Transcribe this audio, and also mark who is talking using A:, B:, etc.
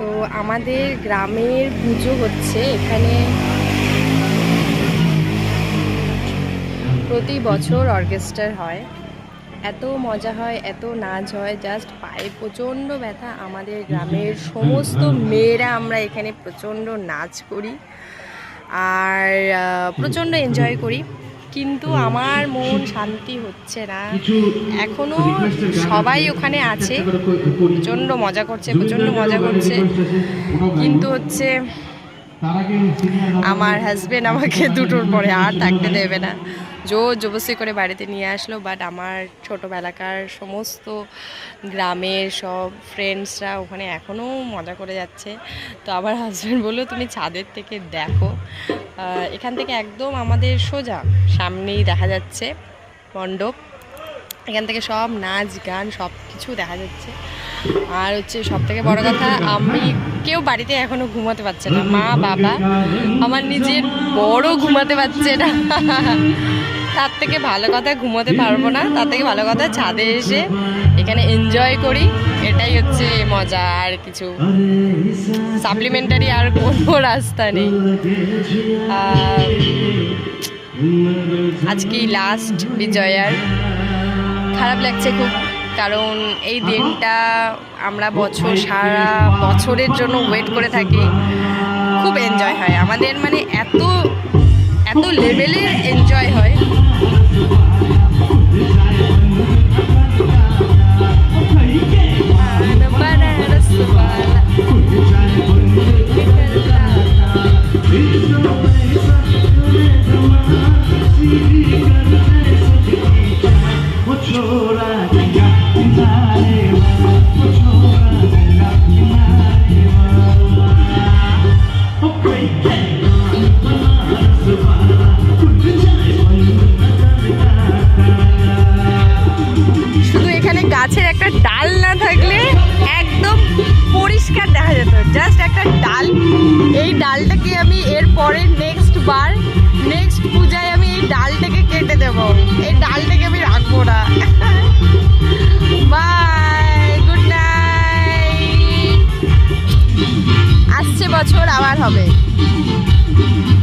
A: তো আমাদের গ্রামের পুজো হচ্ছে এখানে প্রতি বছর অর্কেস্ট্রা হয়, এত মজা হয়, এত নাচ হয়, জাস্ট পায়ে প্রচণ্ড ব্যথা। আমাদের গ্রামের সমস্ত মেয়েরা আমরা এখানে প্রচণ্ড নাচ করি আর প্রচণ্ড এনজয় করি, কিন্তু আমার মন শান্তি হচ্ছে না। এখনও সবাই ওখানে আছে, প্রচণ্ড মজা করছে, কিন্তু হচ্ছে আমার হাজবেন্ড আমাকে দুটোর পরে আর থাকতে দেবে না, জোর জবরদস্তি করে বাড়িতে নিয়ে আসলো। বাট আমার ছোটোবেলাকার সমস্ত গ্রামের সব ফ্রেন্ডসরা ওখানে এখনও মজা করে যাচ্ছে। তো আমার হাজব্যান্ড বললো তুমি ছাদের থেকে দেখো, এখান থেকে একদম আমাদের সোজা সামনেই দেখা যাচ্ছে মণ্ডপ, এখান থেকে সব নাচ গান সব কিছু দেখা যাচ্ছে। আর হচ্ছে সব থেকে বড় কথা, আমি কেউ বাড়িতে এখনও ঘুমাতে পারছে না, মা বাবা, আমার নিজের বড় ঘুমাতে পারছে না। তার থেকে ভালো কথা ঘুমোতে পারবো না, তার থেকে ভালো কথা ছাদে এসে এখানে এনজয় করি, এটাই হচ্ছে মজা। আর কিছু সাপ্লিমেন্টারি আর কোনো রাস্তা নেই। আজকেই লাস্ট বিজয়ার, খারাপ লাগছে খুব, কারণ এই দিনটা আমরা সারা বছরের জন্য ওয়েট করে থাকি। খুব এনজয় হয় আমাদের, মানে এত এত লেভেলের এনজয় হয়। শুধু এখানে গাছের একটা ডাল না থাকলে একদম পরিষ্কার দেখা যেত, জাস্ট একটা